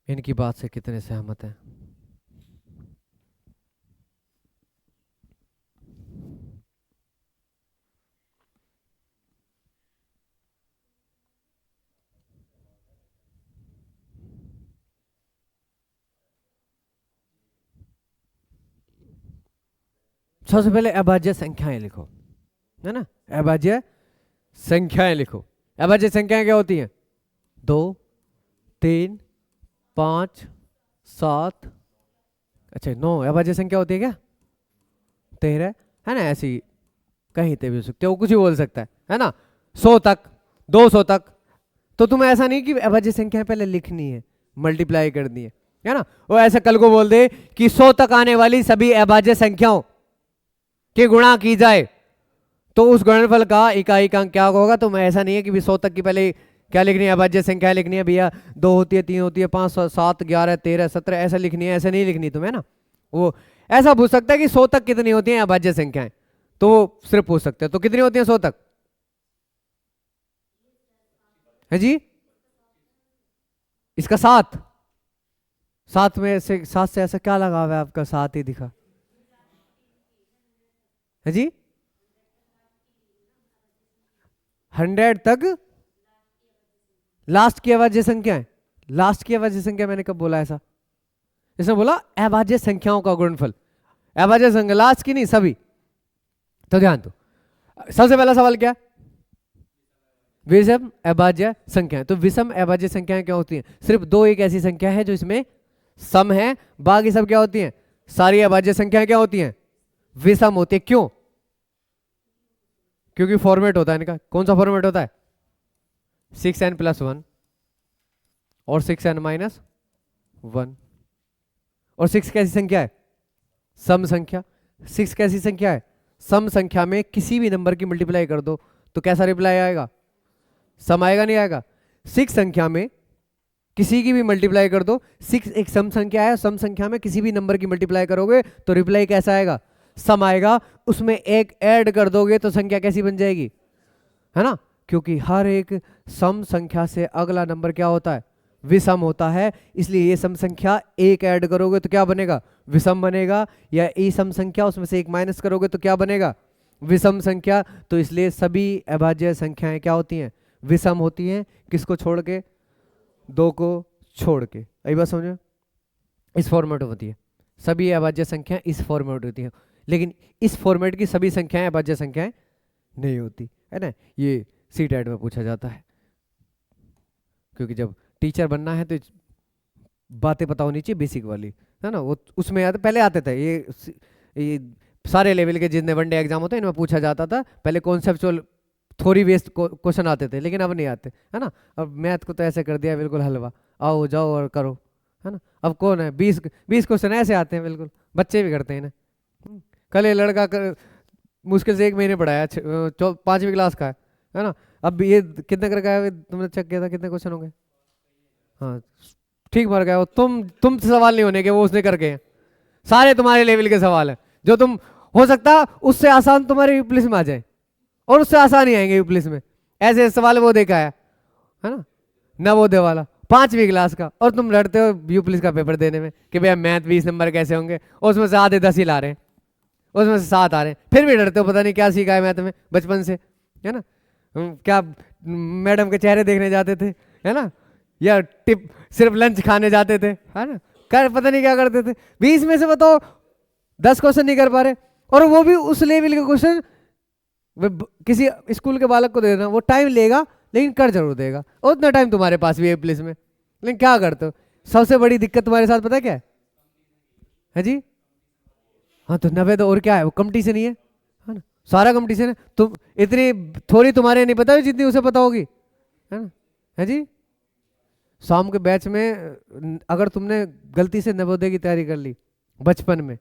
इनकी बात से कितने सहमत हैं। सबसे पहले अभाज्य संख्याएं लिखो, है ना, अभाज्य संख्याएं लिखो। अभाज्य संख्याएं क्या होती हैं, 2 3 5 7, अच्छा 9 अभाज्य संख्या होती है क्या, 13, है ना, ऐसी कहीं पे भी हो सकते हो, कुछ भी बोल सकता है ना, 100 तक 200 तक। तो तुम्हें ऐसा नहीं कि अभाज्य संख्या पहले लिखनी है, मल्टीप्लाई करनी है ना, वो ऐसा कल को बोल दे कि 100 तक आने वाली सभी अभाज्य संख्याओं की गुणा की जाए तो उस गुणनफल का इकाई का अंक क्या होगा। तो मैं ऐसा नहीं है कि 100 तक की पहले क्या लिखनी है? अभाज्य संख्या लिखनी है भैया, 2 होती है, 3 होती है, 5, 7, 11, 13, 17 ऐसा लिखनी है, ऐसा नहीं लिखनी तुम्हें ना। वो ऐसा पूछ सकता है कि 100 तक कितनी होती है अभाज्य संख्याएं, तो वो सिर्फ पूछ सकते हैं। तो कितनी होती है 100 तक? है जी, इसका 7, 7 में से 7 से ऐसा क्या लगा हुआ है आपका? 7 ही दिखा है जी। 100 तक लास्ट की अभाज्य संख्या है। लास्ट की अभाज्य संख्या मैंने कब बोला ऐसा? इसने बोला अभाज्य संख्याओं का गुणनफल, अभाज्य संख्या लास्ट की नहीं, सभी। तो ध्यान दो, सबसे पहला सवाल क्या? विषम अभाज्य संख्याएं। तो विषम अभाज्य संख्याएं क्या होती हैं? सिर्फ 2 एक ऐसी संख्या है जो इसमें सम है, बाकी सब क्या होती हैं? सारी अभाज्य संख्याएं क्या होती हैं? विषम होती है। क्यों? क्योंकि फॉर्मेट होता है इनका। कौन सा फॉर्मेट होता है? 6n + 1 और 6n - 1। और 6 कैसी संख्या है? सम संख्या। 6 कैसी संख्या है? सम संख्या में किसी भी नंबर की मल्टीप्लाई कर दो तो कैसा रिप्लाई आएगा? सम आएगा, नहीं आएगा? 6 संख्या में किसी की भी मल्टीप्लाई कर दो, 6 एक सम संख्या है, सम संख्या में किसी भी नंबर की मल्टीप्लाई करोगे तो रिप्लाई कैसा आएगा? सम आएगा। उसमें एक ऐड कर दोगे तो संख्या कैसी बन जाएगी? है ना, क्योंकि हर एक सम संख्या से अगला नंबर क्या होता है? विषम होता है। इसलिए ये सम संख्या एक ऐड करोगे तो क्या बनेगा? विषम बनेगा। या ये सम संख्या उसमें से एक माइनस करोगे तो क्या बनेगा? विषम संख्या। तो इसलिए सभी अभाज्य संख्याएं क्या होती हैं? विषम होती हैं। किसको छोड़ के? 2 को छोड़ के। अभी बात समझो, इस फॉर्मेट होती है सभी अभाज्य संख्याएं, इस फॉर्मेट होती हैं। लेकिन इस फॉर्मेट की सभी संख्याएं अभाज्य संख्याएं नहीं होती है ना। ये सीटेट में पूछा जाता है, क्योंकि जब टीचर बनना है तो बातें पता होनी चाहिए बेसिक वाली, है ना। वो उसमें आते, पहले आते थे ये सारे लेवल के जितने वनडे एग्जाम होते हैं इनमें पूछा जाता था। पहले कॉन्सेप्चुअल थ्योरी बेस्ड क्वेश्चन आते थे, लेकिन अब नहीं आते, है ना। अब मैथ को तो ऐसे कर दिया बिल्कुल हलवा, आओ जाओ और करो, है ना। अब कौन है? 20 क्वेश्चन ऐसे आते हैं, बिल्कुल बच्चे भी करते हैं ना। कल ये लड़का मुश्किल से 1 महीने पढ़ाया, 5वीं क्लास का है ना। अब ये कितने करके आया? तुमने चेक किया था कितने क्वेश्चन हो गए? हाँ ठीक मर गया वो। तुम सवाल नहीं होने के, वो उसने करके हैं। सारे तुम्हारे लेवल के सवाल है, जो तुम हो सकता उससे आसान तुम्हारे यूप्लिस में आ जाए, और उससे आसान ही आएंगे यूप्लिस में। ऐसे सवाल वो देखा है ना, नवोदय वाला 5वीं क्लास का, और तुम लड़ते हो यूप्लिस का पेपर देने में कि भैया मैथ 20 नंबर कैसे होंगे, और उसमें से आधे 10 ही ला रहे हैं, उसमें से 7 आ रहे हैं, फिर भी डरते हो। पता नहीं क्या सीखा है मैथ में बचपन से, है ना। क्या मैडम के चेहरे देखने जाते थे, है ना, या टिप सिर्फ लंच खाने जाते थे, है ना। पता नहीं क्या करते थे। 20 में से बताओ 10 क्वेश्चन नहीं कर पा रहे, और वो भी उस लेवल के क्वेश्चन किसी स्कूल के बालक को दे देना, वो टाइम लेगा लेकिन कर जरूर देगा। उतना टाइम तुम्हारे पास भी है प्लेस में, लेकिन क्या करते हो? सबसे बड़ी दिक्कत तुम्हारे साथ पता क्या है जी? हाँ तो 90 तो और क्या है, वो कंपटीशन ही है ना। सारा कंपटीशन है। तुम इतनी थोड़ी तुम्हारे नहीं पता जितनी उसे पता होगी, है ना। है जी, शाम के बैच में अगर तुमने गलती से नवोदय की तैयारी कर ली बचपन में,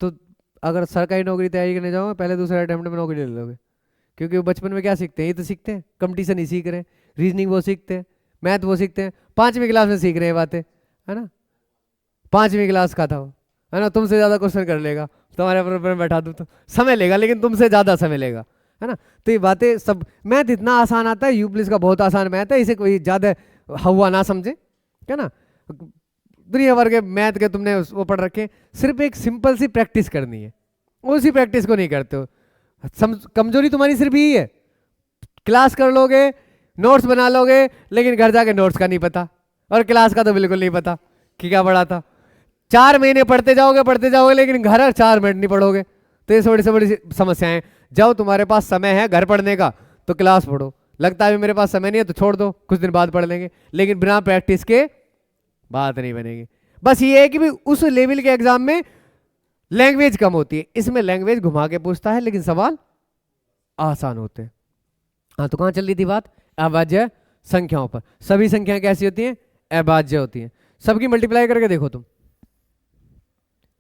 तो अगर सरकारी नौकरी तैयारी करने जाओगे पहले दूसरे अटेम्प्ट में नौकरी ले लोगे। क्योंकि वो बचपन में क्या सीखते हैं? ये तो सीखते हैं, कंपटीशन ही सीख रहे हैं, रीजनिंग वो सीखते हैं, मैथ वो सीखते हैं, 5वीं क्लास में सीख रहे हैं बातें, है ना। 5वीं क्लास का था वो, है ना। तुमसे ज़्यादा क्वेश्चन कर लेगा, तुम्हारे ऊपर में बैठा दूँ तो समय लेगा, लेकिन तुमसे ज़्यादा समय लेगा, है ना। तो ये बातें सब, मैथ इतना आसान आता है, यूप्लिस का बहुत आसान मैथ है, इसे कोई ज़्यादा हवा ना समझे, है ना। दुनिया भर के मैथ के तुमने वो पढ़ रखे, सिर्फ एक सिंपल सी प्रैक्टिस करनी है, उसी प्रैक्टिस को नहीं करते हो। कमजोरी तुम्हारी सिर्फ यही है, क्लास कर लोगे, नोट्स बना लोगे, लेकिन घर जाके नोट्स का नहीं पता, और क्लास का तो बिल्कुल नहीं पता कि क्या पढ़ा था। 4 महीने पढ़ते जाओगे, लेकिन घर 4 मिनट नहीं पढ़ोगे। तो ये थोड़ी सी बड़ी समस्याएं। जब तुम्हारे पास समय है घर पढ़ने का तो क्लास पढ़ो, लगता है मेरे पास समय नहीं है तो छोड़ दो, कुछ दिन बाद पढ़ लेंगे, लेकिन बिना प्रैक्टिस के बात नहीं बनेगी। बस ये है कि भी उस लेवल के एग्जाम में लैंग्वेज कम होती है, इसमें लैंग्वेज घुमा के पूछता है, लेकिन सवाल आसान होते हैं। हाँ तो कहाँ चल रही थी बात? अभाज्य संख्याओं पर। सभी संख्याएं कैसी होती हैं? अभाज्य होती हैं। सबकी मल्टीप्लाई करके देखो तुम,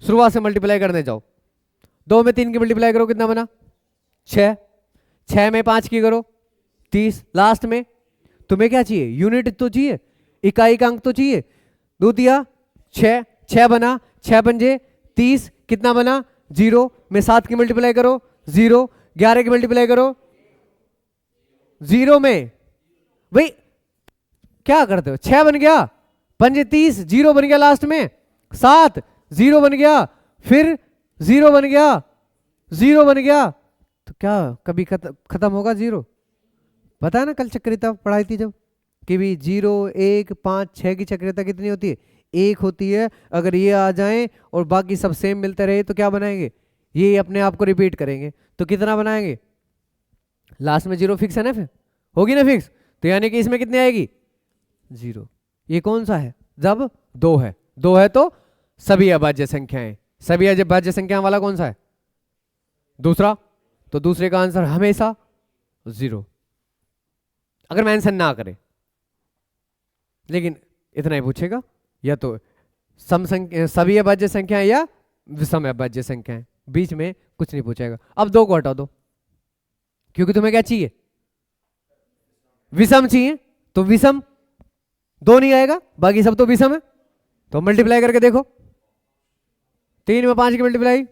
शुरुआत से मल्टीप्लाई करने जाओ। 2 में 3 की मल्टीप्लाई करो, कितना बना? 6। 6 में 5 की करो, 30। लास्ट में तुम्हें क्या चाहिए, यूनिट तो चाहिए, इकाई का अंक तो चाहिए। दो दिया 6, 6 बना, 6 पंजे 30, कितना बना 0 में 7 की मल्टीप्लाई करो 0, 11 की मल्टीप्लाई करो 0 में, भाई क्या करते हो, 6 बन गया, पंजे 30, 0 बन गया लास्ट में, 7 0 बन गया, फिर 0 बन गया, 0 बन गया, तो क्या कभी खत्म होगा 0? पता है ना कल चक्रियता पढ़ाई थी जब, कि भी 0 1 5 6 की चक्रियता कितनी होती है, 1 होती है। अगर ये आ जाए और बाकी सब सेम मिलते रहे तो क्या बनाएंगे, ये अपने आप को रिपीट करेंगे, तो कितना बनाएंगे, लास्ट में 0 फिक्स है ना, फिर होगी ना फिक्स, तो यानी कि इसमें कितनी आएगी 0। ये कौन सा है, जब 2 है, 2 है तो सभी अभाज्य संख्याएं, सभी अभाज्य संख्या वाला कौन सा है, दूसरा, तो दूसरे का आंसर हमेशा 0, अगर मेंशन ना करे। लेकिन इतना ही पूछेगा, या तो सम संख्या सभी अभाज्य संख्याएं या विषम अभाज्य संख्याएं, बीच में कुछ नहीं पूछेगा। अब 2 को हटा दो, क्योंकि तुम्हें क्या चाहिए, विषम चाहिए, तो विषम 2 नहीं आएगा, बाकी सब तो विषम है, तो मल्टीप्लाई करके देखो, 3 में 5 की मल्टीप्लाई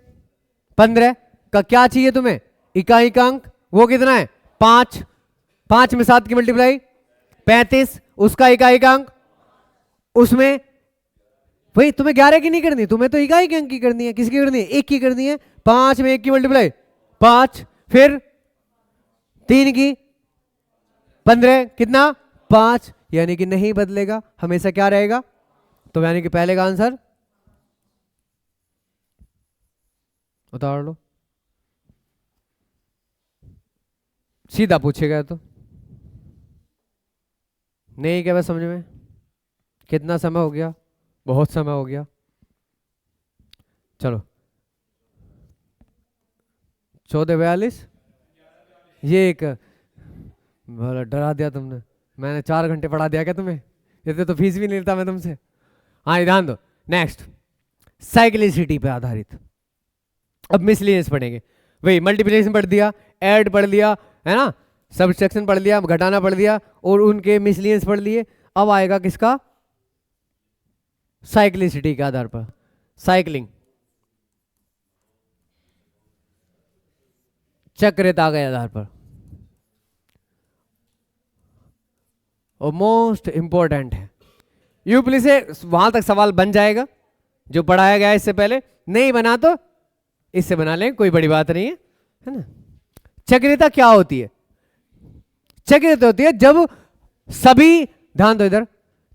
15 का क्या चाहिए तुम्हें, इकाई का अंक, वो कितना है 5, 5 में 7 की मल्टीप्लाई 35, उसका इकाई का अंक, उसमें भाई तुम्हें 11 की नहीं करनी, तुम्हें तो इकाई के अंक की करनी है, किसकी करनी है, 1 की करनी है, 5 में 1 की मल्टीप्लाई 5, फिर 3 की 15, कितना 5, यानी कि नहीं बदलेगा, हमेशा क्या रहेगा, तो यानी कि पहले का आंसर उतार लो, सीधा पूछेगा तो नहीं, क्या बस समझ में, कितना समय हो गया, बहुत समय हो गया, चलो 14:42, ये एक डरा दिया तुमने, मैंने 4 घंटे पढ़ा दिया क्या तुम्हें, इतने तो फीस भी नहीं लेता मैं तुमसे। हाँ ध्यान दो, नेक्स्ट साइक्लिसिटी पे आधारित, अब मिसलिनियस पढ़ेंगे, वही मल्टीप्लिकेशन पढ़ दिया, ऐड पढ़ लिया है ना, सब्ट्रैक्शन पढ़ लिया, घटाना पढ़ लिया, और उनके मिसलिनियस पढ़ लिए। अब आएगा किसका, साइक्लिसिटी के आधार पर, साइक्लिंग, चक्रियता के आधार पर, और मोस्ट इंपॉर्टेंट है, यूपीएससी से वहां तक सवाल बन जाएगा जो पढ़ाया गया है इससे पहले, नहीं बना तो इससे बना लें, कोई बड़ी बात नहीं है ना। चक्रियता क्या होती है, चक्रियता होती है जब सभी, ध्यान दो इधर,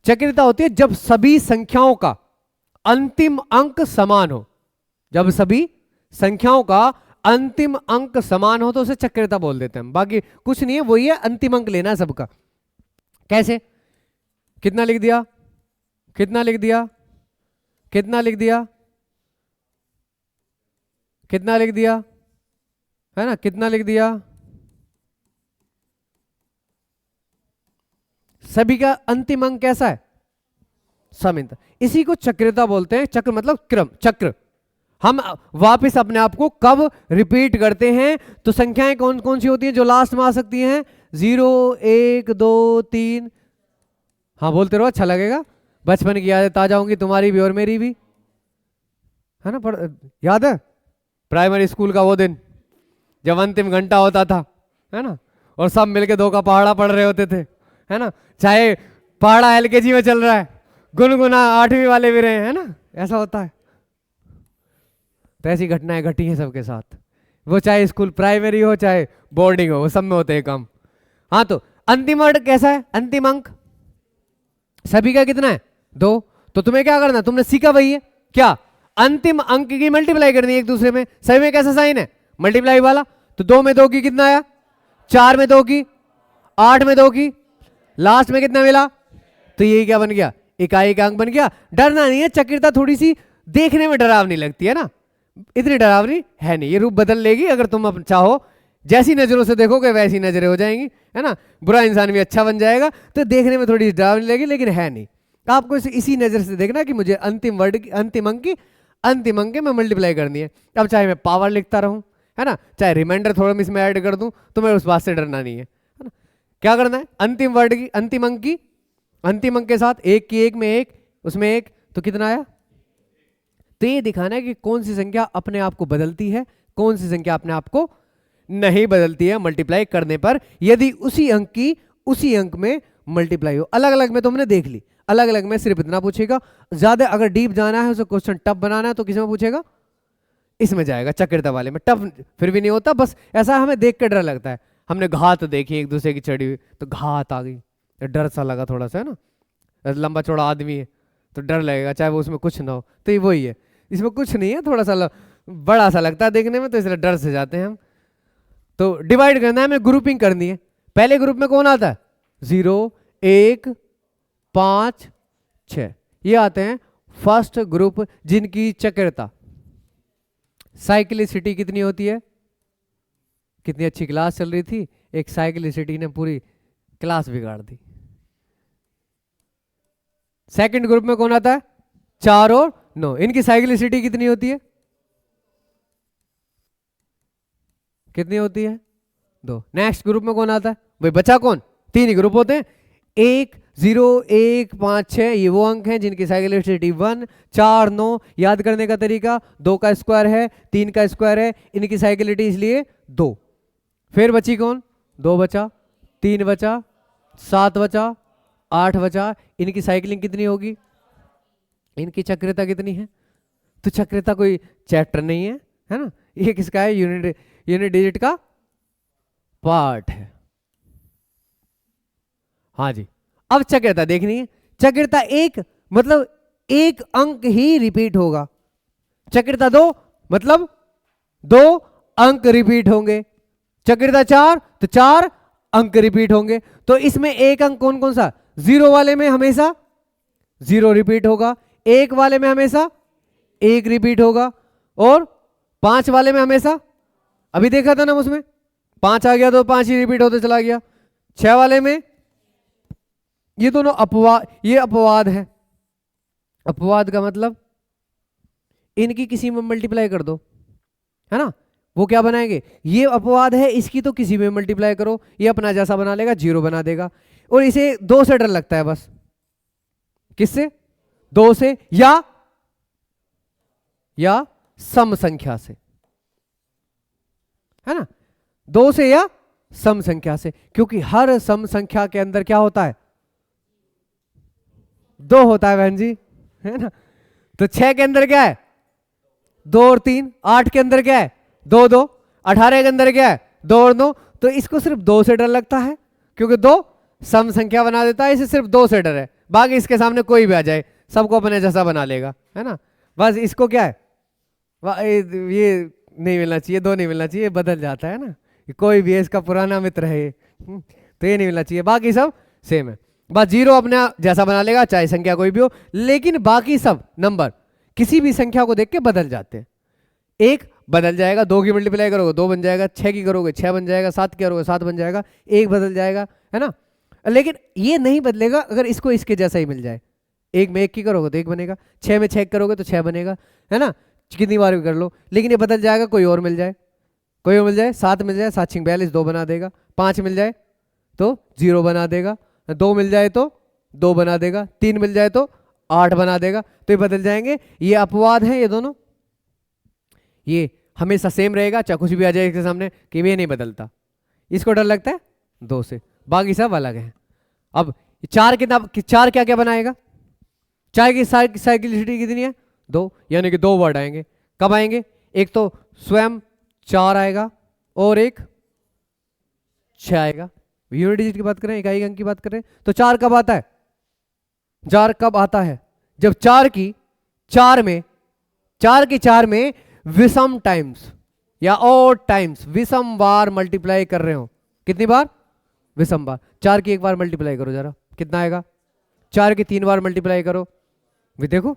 चक्रियता होती है जब सभी संख्याओं का अंतिम अंक समान हो, जब सभी संख्याओं का अंतिम अंक समान हो तो उसे चक्रियता बोल देते हैं हम, बाकी कुछ नहीं है, वही है अंतिम अंक लेना है सबका। कैसे, कितना लिख दिया, कितना लिख दिया, कितना लिख दिया, कितना लिख दिया, है ना, कितना लिख दिया, सभी का अंतिम अंक कैसा है, समित, इसी को चक्रियता बोलते हैं। चक्र मतलब क्रम, चक्र, हम वापस अपने आप को कब रिपीट करते हैं, तो संख्याएं कौन कौन सी होती हैं जो लास्ट में आ सकती हैं, 0 1 2 3, हाँ बोलते रहो, अच्छा लगेगा, बचपन की यादें ताजा होंगी तुम्हारी भी और मेरी भी, है ना, याद है प्राइमरी स्कूल का वो दिन जब अंतिम घंटा होता था, है ना, और सब मिलके 2 का पहाड़ा पढ़ रहे होते थे, है ना, चाहे पहाड़ा एलकेजी में चल रहा है, गुनगुना 8वीं वाले भी रहे, है ना, ऐसा होता है। तो ऐसी घटनाएं घटी हैं सबके साथ, वो चाहे स्कूल प्राइमरी हो चाहे बोर्डिंग हो, वो सब में होते हैं काम। हाँ, तो अंतिम अंक कैसा है, अंतिम अंक सभी का कितना है 2, तो तुम्हें क्या करना, तुमने सीखा वही है, क्या अंतिम अंक की मल्टीप्लाई करनी है एक दूसरे में, सभी में कैसा साइन है, मल्टीप्लाई वाला, तो 2 में 2 की कितना आया, 4 में 2 की, 8 में 2 की, लास्ट में कितना मिला, तो ये क्या बन गया, इकाई का अंक बन गया। डरना नहीं है, चक्रियता थोड़ी सी देखने में डरावनी लगती है ना, इतनी डरावनी है नहीं, ये रूप बदल लेगी अगर तुम अब चाहो, जैसी नजरों से देखोगे वैसी नजरें हो जाएंगी, है ना, बुरा इंसान भी अच्छा बन जाएगा, तो देखने में थोड़ी डरावनी लगेगी, लेकिन है नहीं। आपको इसी नजर से देखना कि मुझे अंतिम वर्ड की, अंतिम अंक की, अंतिम अंक में मल्टीप्लाई करनी है। अब चाहे मैं पावर लिखता रहूं, है ना, चाहे रिमाइंडर थोड़ा इसमें ऐड कर दूं, तो मैं उस बात से डरना नहीं है ना। क्या करना है, अंतिम वर्ड की, अंतिम अंक की, अंतिम अंक के साथ एक की एक में एक, उसमें एक, तो कितना आया। तो ये दिखाना है कि कौन सी संख्या अपने आप को बदलती है, कौन सी संख्या अपने आप को नहीं बदलती है मल्टीप्लाई करने पर, यदि उसी अंक की उसी अंक में मल्टीप्लाई हो। अलग अलग में तो हमने देख ली, अलग अलग में सिर्फ इतना पूछेगा। ज्यादा अगर डीप जाना है, उसे क्वेश्चन टफ बनाना है, तो किस में पूछेगा, इसमें जाएगा, चक्रिता वाले में। टफ फिर भी नहीं होता, बस ऐसा हमें देख कर डर लगता है। हमने घात देखी एक दूसरे की चढ़ी हुई, तो घात आ गई, डर सा लगा थोड़ा सा, है ना। लंबा चौड़ा आदमी है तो डर लगेगा, चाहे वो उसमें कुछ ना हो। तो ये वही है, इसमें कुछ नहीं है, थोड़ा सा बड़ा सा लगता है देखने में, तो इसलिए डर से जाते हैं हम। तो डिवाइड करना है, हमें ग्रुपिंग करनी है। पहले ग्रुप में कौन आता है, 0 1 5 6, ये आते हैं फर्स्ट ग्रुप, जिनकी चक्रिता साइक्लिसिटी कितनी होती है। कितनी अच्छी क्लास चल रही थी, एक साइक्लिसिटी ने पूरी क्लास बिगाड़ दी। सेकंड ग्रुप में कौन आता है, 4 और 9, इनकी साइक्लिसिटी कितनी होती है, कितनी होती है, 2। नेक्स्ट ग्रुप में कौन आता है, भाई बचा कौन, 3 ही ग्रुप होते हैं। 1 0 1 5 6 ये वो अंक हैं जिनकी साइक्लिसिटी 1, 4 9। याद करने का तरीका, 2 का स्क्वायर है, 3 का स्क्वायर है, इनकी साइक्लिसिटी इसलिए 2। फिर बची कौन, 2 बचा, 3 बचा, 7 बचा, 8 बचा, इनकी साइकिलिंग कितनी होगी, इनकी चक्रिता कितनी है। तो चक्रिता कोई चैप्टर नहीं है ना, ये किसका है, यूनिट डिजिट का पार्ट है। हाँ जी, अब चक्रिता देखनी है। चक्रिता 1 मतलब एक अंक ही रिपीट होगा, चक्रिता 2 मतलब 2 अंक रिपीट होंगे, चक्रिता 4 तो 4 अंक रिपीट होंगे। तो इसमें एक अंक कौन कौन सा, 0 वाले में हमेशा 0 रिपीट होगा, 1 वाले में हमेशा 1 रिपीट होगा, और 5 वाले में हमेशा, अभी देखा था ना उसमें 5 आ गया तो 5 ही रिपीट होते चला गया। 6 वाले में, ये दोनों अपवाद, ये अपवाद है। अपवाद का मतलब इनकी किसी में मल्टीप्लाई कर दो, है ना, वो क्या बनाएंगे, ये अपवाद है, इसकी तो किसी में मल्टीप्लाई करो, ये अपना जैसा बना लेगा, 0 बना देगा। और इसे 2 से डर लगता है बस, किससे, 2 से या सम संख्या से, है ना, 2 से या सम संख्या से, क्योंकि हर सम संख्या के अंदर क्या होता है, 2 होता है बहन जी, है ना। तो 6 के अंदर क्या है, 2 और 3, 8 के अंदर क्या है, 2 2, 18 के अंदर क्या है, 2 और 9। तो इसको सिर्फ 2 से डर लगता है, क्योंकि 2 सम संख्या बना देता है, इसे सिर्फ 2 से डर है, बाकी इसके सामने कोई भी आ जाए सबको अपने जैसा बना लेगा, है ना। बस इसको क्या है, ये नहीं मिलना चाहिए, 2 नहीं मिलना चाहिए, बदल जाता है ना, कोई भी है इसका पुराना मित्र है ये, तो ये नहीं मिलना चाहिए, बाकी सब सेम है। बस 0 अपने जैसा बना लेगा, चाहे संख्या कोई भी हो, लेकिन बाकी सब नंबर किसी भी संख्या को देख के बदल जाते हैं। 1 बदल जाएगा, 2 की मल्टीप्लाई करोगे 2 बन जाएगा, 6 की करोगे 6 बन जाएगा, 7 की करोगे 7 बन जाएगा, 1 बदल जाएगा, है ना। लेकिन ये नहीं बदलेगा अगर इसको इसके जैसा ही मिल जाए। 1 में 1 की करोगे तो 1 बनेगा, 6 में 6 करोगे तो 6 बनेगा, है ना, कितनी बार भी कर लो, लेकिन ये बदल जाएगा, कोई और मिल जाए, कोई और मिल जाए, 7 मिल जाए, 7 6 42 2 बना देगा, 5 मिल जाए तो 0 बना देगा, 2 मिल जाए तो 2 बना देगा, 3 मिल जाए तो 8 बना देगा, तो ये बदल जाएंगे। ये अपवाद हैं ये दोनों, ये हमेशा सेम रहेगा, चाहे कुछ भी आ जाए इसके सामने, कि ये नहीं बदलता, इसको डर लगता है 2 से, बाकी सब अलग है। अब 4 क्या क्या बनाएगा, 4 की साइक्लिसिटी कितनी है, 2, यानी कि 2 वर्ड आएंगे। कब आएंगे, एक तो स्वयं 4 आएगा और एक 6 आएगा। यूनिट डिजिट की बात करें, इकाई अंक की बात करें, तो 4 कब आता है, 4 कब आता है, जब 4 की 4 में विषम टाइम्स या ऑड टाइम्स, विषम बार मल्टीप्लाई कर रहे हो। कितनी बार, विषम बार। 4 की 1 बार मल्टीप्लाई करो जरा, कितना आएगा, 4 की 3 बार मल्टीप्लाई करो, भी देखो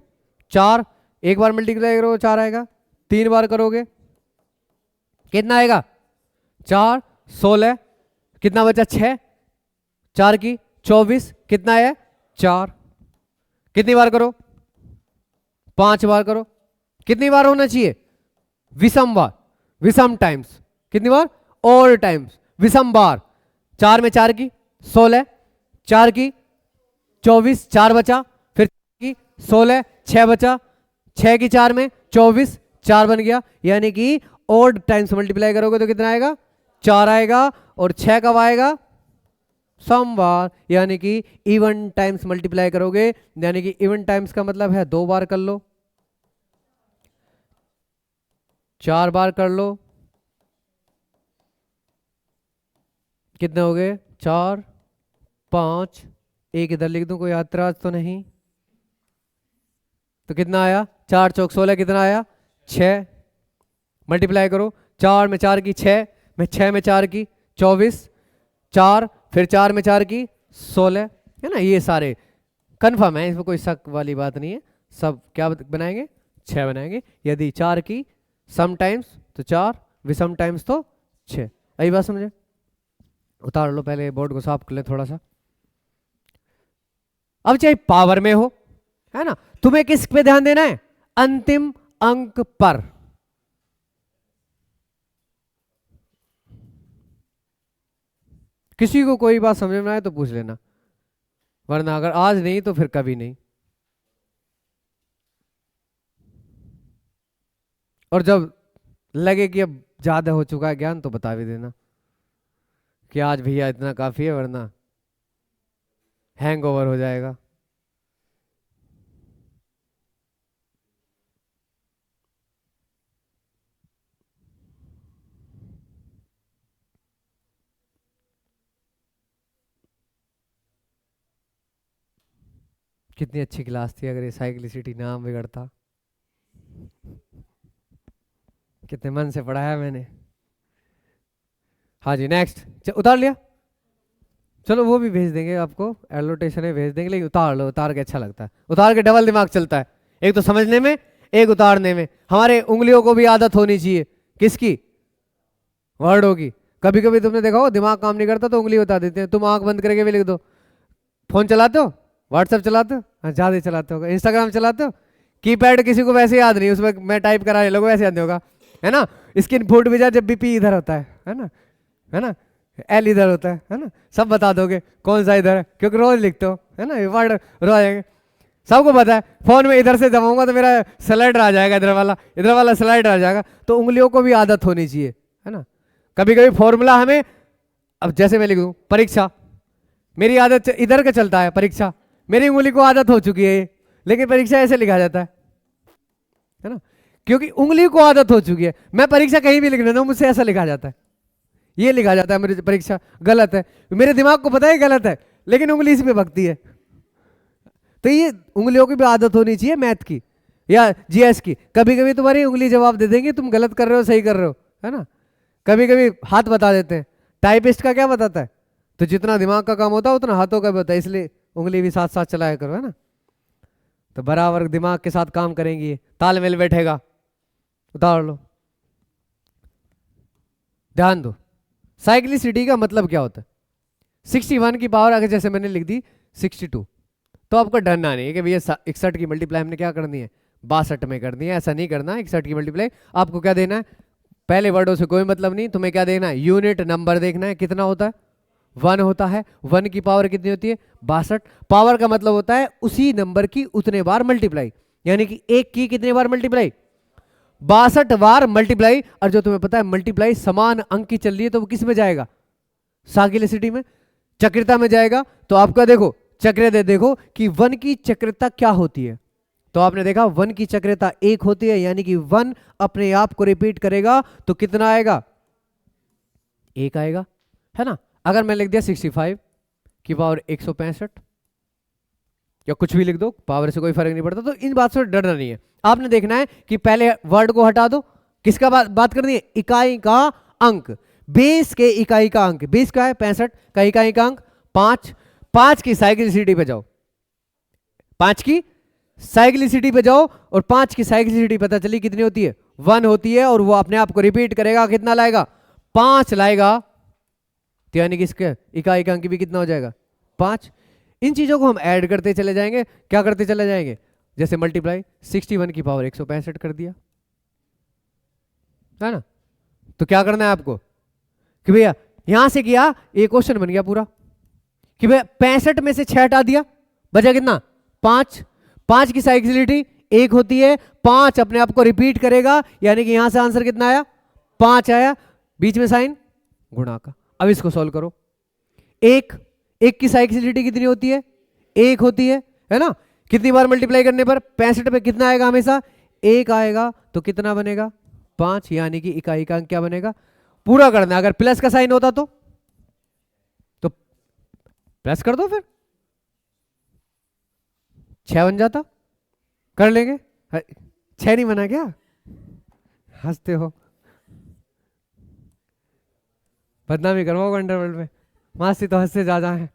4 1 बार मल्टीप्लाई करो 4 आएगा, 3 बार करोगे कितना आएगा, 4 16, कितना बचा 6, 4 की 24, कितना है 4, कितनी बार करो, 5 बार करो, कितनी बार होना चाहिए, विषम बार, विषम टाइम्स, कितनी बार, ऑल टाइम्स, विषम बार। 4 में 4 की 16, 4 की 24, 4 बचा, फिर की 16, 6 बचा, 6 की 4 में 24, 4 बन गया, यानी कि ओड टाइम्स मल्टीप्लाई करोगे तो कितना आएगा, 4 आएगा। और 6 कब आएगा, सोमवार, यानी कि इवन टाइम्स मल्टीप्लाई करोगे, यानी कि इवन टाइम्स का मतलब है 2 बार कर लो, 4 बार कर लो, कितने हो गए, 4, 5, एक इधर लिख दूं, कोई ऐतराज तो नहीं, तो कितना आया, 4 चौक 16, कितना आया, 6, मल्टीप्लाई करो, 4 में 4 की 6, में 6 में 4 की 24, 4, फिर 4 में 4 की 16, है ना, ये सारे कन्फर्म है, इसमें कोई शक वाली बात नहीं है, सब क्या बनाएंगे, 6 बनाएंगे। यदि 4 की सम टाइम्स तो 4, विषम टाइम्स तो 6, यही बात समझे। उतार लो, पहले बोर्ड को साफ कर ले थोड़ा सा। अब चाहे पावर में हो, है ना, तुम्हें किस पे ध्यान देना है, अंतिम अंक पर। किसी को कोई बात समझ में आए तो पूछ लेना, वरना अगर आज नहीं तो फिर कभी नहीं। और जब लगे कि अब ज्यादा हो चुका है ज्ञान तो बता भी देना कि आज भैया इतना काफी है, वरना हैंगओवर हो जाएगा। कितनी अच्छी क्लास थी, अगर ये साइक्लिसिटी नाम बिगड़ता। कितने मन से पढ़ाया मैंने। हाँ जी, नेक्स्ट उतार लिया, चलो वो भी भेज देंगे आपको, एलोटेशन में भेज देंगे, लेकिन उतार लो, उतार के अच्छा लगता है, उतार के डबल दिमाग चलता है, एक तो समझने में, एक उतारने में। हमारे उंगलियों को भी आदत होनी चाहिए, किसकी, वर्डों की। कभी कभी तुमने देखा हो दिमाग काम नहीं करता तो उंगली बता देते हैं, तुम आंख बंद करके भी लिख दो। फोन चलाते हो, व्हाट्सएप चलाते हो, हाँ ज़्यादा चलाते हो, इंस्टाग्राम चलाते हो, कीपैड किसी को वैसे याद नहीं, उसमें मैं टाइप करा ये लोगों वैसे याद नहीं होगा, है ना। स्क्रीन फूट भी जाए जब भी पी इधर होता है ना, है ना, एल इधर होता है ना, सब बता दोगे कौन सा इधर है, क्योंकि रोज लिखते हो, है ना, ये वर्ड रोज आएंगे, सबको पता है। फोन में इधर से दबाऊंगा तो मेरा स्लाइडर आ जाएगा, इधर वाला स्लाइडर आ जाएगा, तो उंगलियों को भी आदत होनी चाहिए, है ना। कभी कभी फॉर्मूला हमें, अब जैसे मैं लिख दूं परीक्षा, मेरी आदत इधर का चलता है, परीक्षा मेरी उंगली को आदत हो चुकी है ये, लेकिन परीक्षा ऐसे लिखा जाता है ना, क्योंकि उंगली को आदत हो चुकी है। मैं परीक्षा कहीं भी लिख लेता हूं, मुझसे ऐसा लिखा जाता है, ये लिखा जाता है मेरी परीक्षा, गलत है, मेरे दिमाग को पता है गलत है, लेकिन उंगली इस पे भगती है। तो ये उंगलियों की भी आदत होनी चाहिए, मैथ की या जीएस की। कभी कभी तुम्हारी उंगली जवाब दे देंगे तुम गलत कर रहे हो सही कर रहे हो, है ना। कभी कभी हाथ बता देते हैं, टाइपिस्ट का क्या बताता है, तो जितना दिमाग का काम होता है उतना हाथों का भी होता है, इसलिए उंगली भी साथ साथ चलाया करो, है ना, तो बराबर दिमाग के साथ काम करेंगी, तालमेल बैठेगा। उतार लो, ध्यान दो, साइक्लिसिटी का मतलब क्या होता है। 61 की पावर अगर जैसे मैंने लिख दी 62, तो आपको डरना नहीं है कि भैया 61 की मल्टीप्लाई हमने क्या करनी है, 62 में करनी है, ऐसा नहीं करना है। 61 की मल्टीप्लाई आपको क्या देना है, पहले वर्डों से कोई मतलब नहीं, तुम्हें क्या देखना है, यूनिट नंबर देखना है, कितना होता है, 1 होता है। 1 की पावर कितनी होती है, 62। पावर का मतलब होता है उसी नंबर की उतने बार मल्टीप्लाई, यानी कि एक की कितने बार मल्टीप्लाई, 62 बार मल्टीप्लाई। और जो तुम्हें पता है मल्टीप्लाई समान अंक की चल रही है तो वो किस में जाएगा, साइक्लिसिटी में, चक्रिता में जाएगा। तो आपका देखो चक्र देखो कि 1 की चक्रिता क्या होती है, तो आपने देखा 1 की चक्रिता 1 होती है, यानी कि 1 अपने आप को रिपीट करेगा तो कितना आएगा, 1 आएगा, है ना। अगर मैं लिख दिया 65 की पावर 165 या कुछ भी लिख दो, पावर से कोई फर्क नहीं पड़ता, तो इन बात से डरना नहीं है। आपने देखना है कि पहले वर्ड को हटा दो, किसका बात करनी है, इकाई का अंक, बेस के इकाई का अंक, बेस का है 65 का इकाई का अंक 5। 5 की साइक्लिसिटी पे जाओ, 5 की साइक्लिसिटी पे जाओ, और 5 की साइक्लिसिटी पता चली कितनी होती है, 1 होती है, और वो अपने आप को रिपीट करेगा, कितना लाएगा, 5 लाएगा, तो यानी कि इसके इकाई का अंक भी कितना हो जाएगा, 5। इन चीजों को हम ऐड करते चले जाएंगे, क्या करते चले जाएंगे, जैसे मल्टीप्लाई 61 की पावर 165 कर दिया, है ना। तो क्या करना है आपको कि भैया यहां से किया, ये क्वेश्चन बन गया पूरा, कि भाई 65 में से 6 हटा दिया, बचा कितना 5। 5 की साइक्लिसिटी 1 होती है, 5 अपने आप को रिपीट करेगा, यानी कि यहां से आंसर कितना आया 5 आया, बीच में साइन गुणा का। अब इसको सॉल्व करो। एक की साइक्लिसिटी कितनी होती है 1 होती है ना। कितनी बार मल्टीप्लाई करने पर 65 पे कितना आएगा, हमेशा 1 आएगा, तो कितना बनेगा 5, यानी कि इकाई का अंक क्या बनेगा पूरा करना। अगर प्लस का साइन होता तो प्लस कर दो, फिर 6 बन जाता, कर लेंगे। 6 नहीं बना क्या, हंसते हो, बदनामी करवाओगे अंडरवर्ल्ड में, मासी तो हंसते ज्यादा है।